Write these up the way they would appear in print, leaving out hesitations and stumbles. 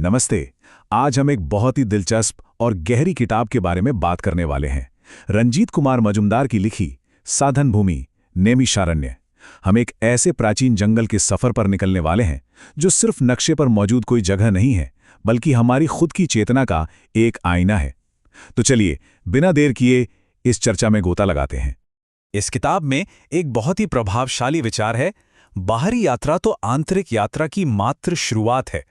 नमस्ते। आज हम एक बहुत ही दिलचस्प और गहरी किताब के बारे में बात करने वाले हैं। रंजीत कुमार मजुमदार की लिखी साधन भूमि नैमिषारण्य। हम एक ऐसे प्राचीन जंगल के सफर पर निकलने वाले हैं जो सिर्फ नक्शे पर मौजूद कोई जगह नहीं है, बल्कि हमारी खुद की चेतना का एक आईना है। तो चलिए बिना देर किए इस चर्चा में गोता लगाते हैं। इस किताब में एक बहुत ही प्रभावशाली विचार है, बाहरी यात्रा तो आंतरिक यात्रा की मात्र शुरुआत है।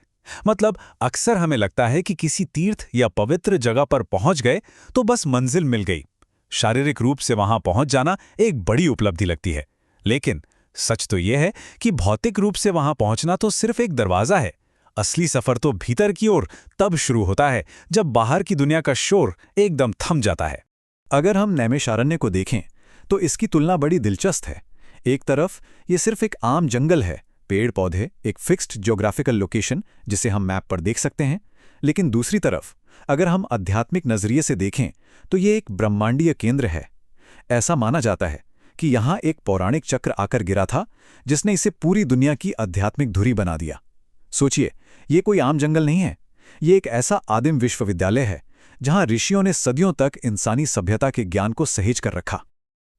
मतलब अक्सर हमें लगता है कि किसी तीर्थ या पवित्र जगह पर पहुंच गए तो बस मंजिल मिल गई। शारीरिक रूप से वहां पहुंच जाना एक बड़ी उपलब्धि लगती है, लेकिन सच तो यह है कि भौतिक रूप से वहां पहुंचना तो सिर्फ एक दरवाजा है। असली सफर तो भीतर की ओर तब शुरू होता है जब बाहर की दुनिया का शोर एकदम थम जाता है। अगर हम नैमिषारण्य को देखें तो इसकी तुलना बड़ी दिलचस्प है। एक तरफ ये सिर्फ एक आम जंगल है, पेड़ पौधे, एक फिक्स्ड ज्योग्राफिकल लोकेशन जिसे हम मैप पर देख सकते हैं। लेकिन दूसरी तरफ अगर हम आध्यात्मिक नजरिए से देखें तो ये एक ब्रह्मांडीय केंद्र है। ऐसा माना जाता है कि यहाँ एक पौराणिक चक्र आकर गिरा था जिसने इसे पूरी दुनिया की आध्यात्मिक धुरी बना दिया। सोचिए, ये कोई आम जंगल नहीं है, ये एक ऐसा आदिम विश्वविद्यालय है जहाँ ऋषियों ने सदियों तक इंसानी सभ्यता के ज्ञान को सहेज कर रखा।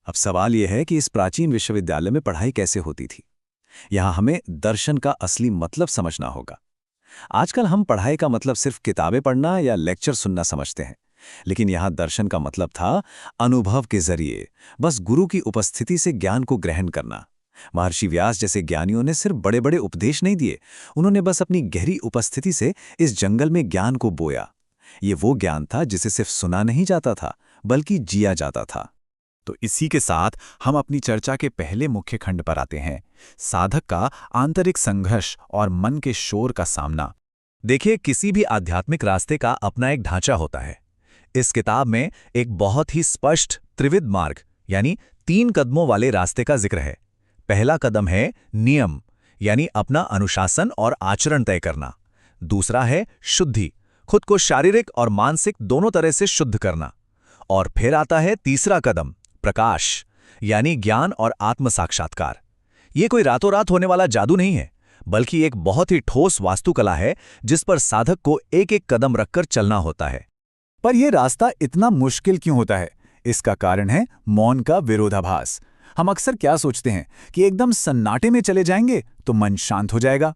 अब सवाल यह है कि इस प्राचीन विश्वविद्यालय में पढ़ाई कैसे होती थी। यहाँ हमें दर्शन का असली मतलब समझना होगा। आजकल हम पढ़ाई का मतलब सिर्फ किताबें पढ़ना या लेक्चर सुनना समझते हैं, लेकिन यहाँ दर्शन का मतलब था अनुभव के जरिए, बस गुरु की उपस्थिति से ज्ञान को ग्रहण करना। महर्षि व्यास जैसे ज्ञानियों ने सिर्फ बड़े बड़े उपदेश नहीं दिए, उन्होंने बस अपनी गहरी उपस्थिति से इस जंगल में ज्ञान को बोया। ये वो ज्ञान था जिसे सिर्फ सुना नहीं जाता था, बल्कि जिया जाता था। तो इसी के साथ हम अपनी चर्चा के पहले मुख्य खंड पर आते हैं, साधक का आंतरिक संघर्ष और मन के शोर का सामना। देखिए, किसी भी आध्यात्मिक रास्ते का अपना एक ढांचा होता है। इस किताब में एक बहुत ही स्पष्ट त्रिविध मार्ग यानी 3 कदमों वाले रास्ते का जिक्र है। पहला कदम है नियम, यानी अपना अनुशासन और आचरण तय करना। दूसरा है शुद्धि, खुद को शारीरिक और मानसिक दोनों तरह से शुद्ध करना। और फिर आता है तीसरा कदम, प्रकाश, यानी ज्ञान और आत्म साक्षात्कार। ये कोई रातों रात होने वाला जादू नहीं है, बल्कि एक बहुत ही ठोस वास्तुकला है जिस पर साधक को एक एक कदम रखकर चलना होता है। पर यह रास्ता इतना मुश्किल क्यों होता है? इसका कारण है मौन का विरोधाभास। हम अक्सर क्या सोचते हैं कि एकदम सन्नाटे में चले जाएंगे तो मन शांत हो जाएगा,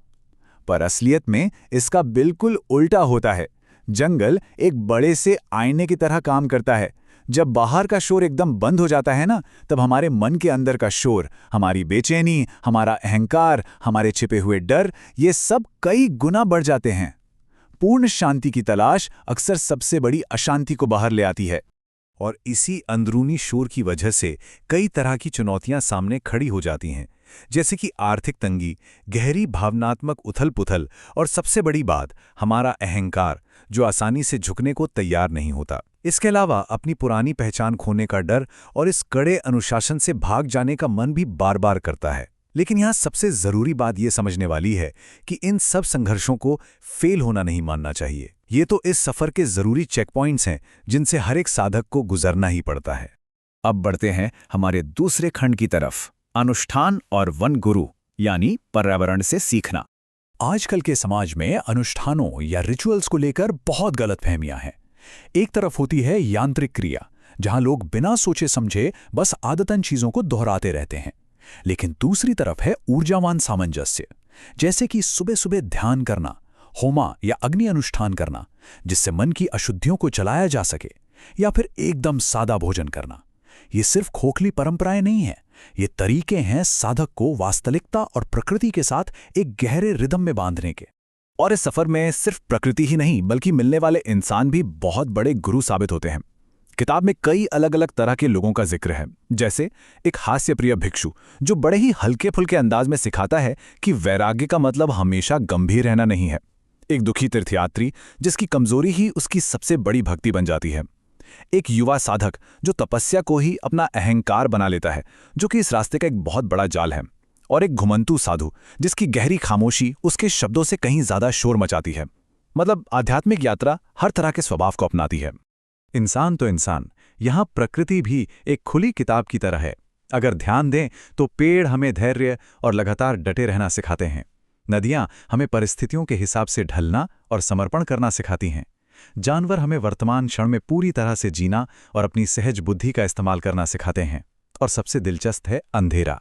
पर असलियत में इसका बिल्कुल उल्टा होता है। जंगल एक बड़े से आईने की तरह काम करता है। जब बाहर का शोर एकदम बंद हो जाता है ना, तब हमारे मन के अंदर का शोर, हमारी बेचैनी, हमारा अहंकार, हमारे छिपे हुए डर, ये सब कई गुना बढ़ जाते हैं। पूर्ण शांति की तलाश अक्सर सबसे बड़ी अशांति को बाहर ले आती है। और इसी अंदरूनी शोर की वजह से कई तरह की चुनौतियां सामने खड़ी हो जाती हैं, जैसे कि आर्थिक तंगी, गहरी भावनात्मक उथल-पुथल और सबसे बड़ी बात, हमारा अहंकार, जो आसानी से झुकने को तैयार नहीं होता। इसके अलावा अपनी पुरानी पहचान खोने का डर और इस कड़े अनुशासन से भाग जाने का मन भी बार बार करता है। लेकिन यहाँ सबसे जरूरी बात ये समझने वाली है कि इन सब संघर्षों को फेल होना नहीं मानना चाहिए। ये तो इस सफर के जरूरी चेक पॉइंट्स हैं जिनसे हर एक साधक को गुजरना ही पड़ता है। अब बढ़ते हैं हमारे दूसरे खंड की तरफ, अनुष्ठान और वन गुरु, यानी पर्यावरण से सीखना। आजकल के समाज में अनुष्ठानों या रिचुअल्स को लेकर बहुत गलतफहमियां हैं। एक तरफ होती है यांत्रिक क्रिया, जहां लोग बिना सोचे समझे बस आदतन चीजों को दोहराते रहते हैं। लेकिन दूसरी तरफ है ऊर्जावान सामंजस्य, जैसे कि सुबह सुबह ध्यान करना, होमा या अग्नि अनुष्ठान करना, जिससे मन की अशुद्धियों को चलाया जा सके, या फिर एकदम सादा भोजन करना। ये सिर्फ खोखली परंपराएं नहीं हैं, ये तरीके हैं साधक को वास्तविकता और प्रकृति के साथ एक गहरे रिदम में बांधने के। और इस सफर में सिर्फ प्रकृति ही नहीं, बल्कि मिलने वाले इंसान भी बहुत बड़े गुरु साबित होते हैं। किताब में कई अलग अलग तरह के लोगों का जिक्र है, जैसे एक हास्यप्रिय भिक्षु जो बड़े ही हल्के फुल्के अंदाज में सिखाता है कि वैराग्य का मतलब हमेशा गंभीर रहना नहीं है। एक दुखी तीर्थयात्री जिसकी कमजोरी ही उसकी सबसे बड़ी भक्ति बन जाती है। एक युवा साधक जो तपस्या को ही अपना अहंकार बना लेता है, जो कि इस रास्ते का एक बहुत बड़ा जाल है। और एक घुमंतू साधु जिसकी गहरी खामोशी उसके शब्दों से कहीं ज्यादा शोर मचाती है। मतलब आध्यात्मिक यात्रा हर तरह के स्वभाव को अपनाती है। इंसान तो इंसान, यहाँ प्रकृति भी एक खुली किताब की तरह है। अगर ध्यान दें तो पेड़ हमें धैर्य और लगातार डटे रहना सिखाते हैं। नदियां हमें परिस्थितियों के हिसाब से ढलना और समर्पण करना सिखाती हैं। जानवर हमें वर्तमान क्षण में पूरी तरह से जीना और अपनी सहज बुद्धि का इस्तेमाल करना सिखाते हैं। और सबसे दिलचस्प है अंधेरा।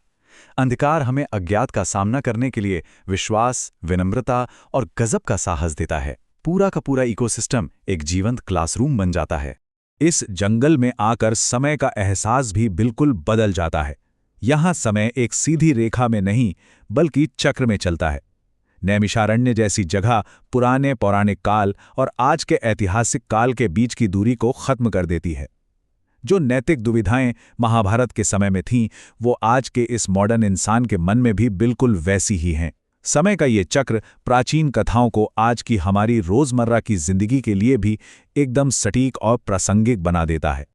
अंधकार हमें अज्ञात का सामना करने के लिए विश्वास, विनम्रता और गजब का साहस देता है। पूरा का पूरा इकोसिस्टम एक जीवंत क्लासरूम बन जाता है। इस जंगल में आकर समय का एहसास भी बिल्कुल बदल जाता है। यहाँ समय एक सीधी रेखा में नहीं बल्कि चक्र में चलता है। नैमिषारण्य जैसी जगह पुराने पौराणिक काल और आज के ऐतिहासिक काल के बीच की दूरी को खत्म कर देती है। जो नैतिक दुविधाएं महाभारत के समय में थीं, वो आज के इस मॉडर्न इंसान के मन में भी बिल्कुल वैसी ही हैं। समय का ये चक्र प्राचीन कथाओं को आज की हमारी रोजमर्रा की जिंदगी के लिए भी एकदम सटीक और प्रासंगिक बना देता है।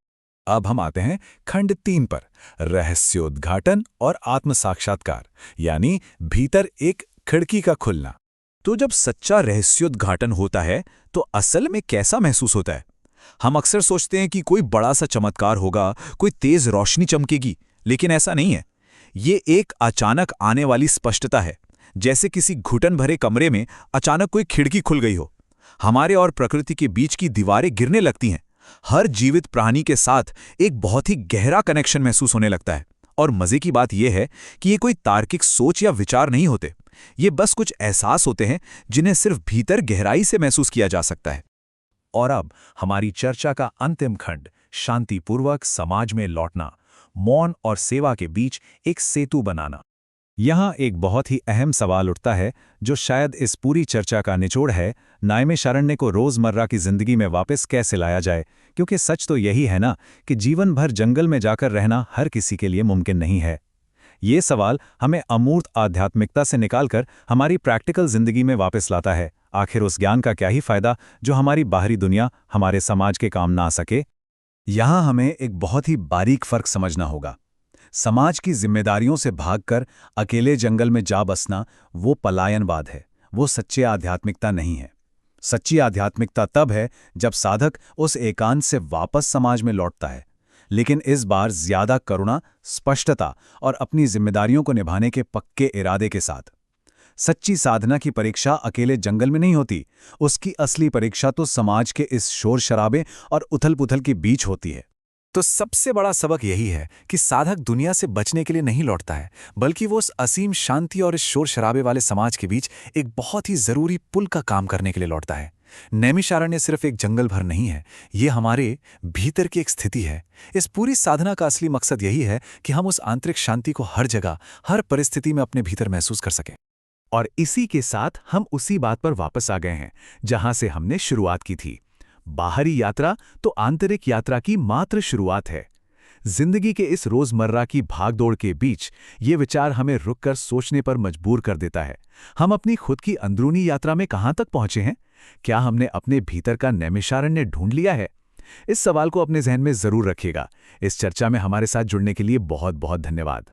अब हम आते हैं खंड 3 पर, रहस्योद्घाटन और आत्म साक्षात्कार, यानी भीतर एक खिड़की का खुलना। तो जब सच्चा रहस्योद्घाटन होता है तो असल में कैसा महसूस होता है? हम अक्सर सोचते हैं कि कोई बड़ा सा चमत्कार होगा, कोई तेज रोशनी चमकेगी, लेकिन ऐसा नहीं है। ये एक अचानक आने वाली स्पष्टता है, जैसे किसी घुटन भरे कमरे में अचानक कोई खिड़की खुल गई हो। हमारे और प्रकृति के बीच की दीवारें गिरने लगती हैं। हर जीवित प्राणी के साथ एक बहुत ही गहरा कनेक्शन महसूस होने लगता है। और मजे की बात यह है कि ये कोई तार्किक सोच या विचार नहीं होते, ये बस कुछ एहसास होते हैं जिन्हें सिर्फ भीतर गहराई से महसूस किया जा सकता है। और अब हमारी चर्चा का अंतिम खंड, शांतिपूर्वक समाज में लौटना, मौन और सेवा के बीच एक सेतु बनाना। यहाँ एक बहुत ही अहम सवाल उठता है, जो शायद इस पूरी चर्चा का निचोड़ है। नैमिषारण्य को रोजमर्रा की जिंदगी में वापस कैसे लाया जाए, क्योंकि सच तो यही है ना कि जीवन भर जंगल में जाकर रहना हर किसी के लिए मुमकिन नहीं है। ये सवाल हमें अमूर्त आध्यात्मिकता से निकालकर हमारी प्रैक्टिकल जिंदगी में वापस लाता है। आखिर उस ज्ञान का क्या ही फायदा जो हमारी बाहरी दुनिया, हमारे समाज के काम ना आ सके। यहाँ हमें एक बहुत ही बारीक फर्क समझना होगा। समाज की जिम्मेदारियों से भागकर अकेले जंगल में जा बसना वो पलायनवाद है, वो सच्ची आध्यात्मिकता नहीं है। सच्ची आध्यात्मिकता तब है जब साधक उस एकांत से वापस समाज में लौटता है, लेकिन इस बार ज्यादा करुणा, स्पष्टता और अपनी जिम्मेदारियों को निभाने के पक्के इरादे के साथ। सच्ची साधना की परीक्षा अकेले जंगल में नहीं होती, उसकी असली परीक्षा तो समाज के इस शोर शराबे और उथल-पुथल के बीच होती है। तो सबसे बड़ा सबक यही है कि साधक दुनिया से बचने के लिए नहीं लौटता है, बल्कि वो उस असीम शांति और इस शोर शराबे वाले समाज के बीच एक बहुत ही जरूरी पुल का काम करने के लिए लौटता है। नैमिषारण्य सिर्फ एक जंगल भर नहीं है, ये हमारे भीतर की एक स्थिति है। इस पूरी साधना का असली मकसद यही है कि हम उस आंतरिक शांति को हर जगह, हर परिस्थिति में अपने भीतर महसूस कर सकें। और इसी के साथ हम उसी बात पर वापस आ गए हैं जहां से हमने शुरुआत की थी। बाहरी यात्रा तो आंतरिक यात्रा की मात्र शुरुआत है। जिंदगी के इस रोजमर्रा की भागदौड़ के बीच ये विचार हमें रुककर सोचने पर मजबूर कर देता है। हम अपनी खुद की अंदरूनी यात्रा में कहां तक पहुंचे हैं? क्या हमने अपने भीतर का नैमिषारण्य ढूंढ लिया है? इस सवाल को अपने जहन में जरूर रखिएगा। इस चर्चा में हमारे साथ जुड़ने के लिए बहुत बहुत धन्यवाद।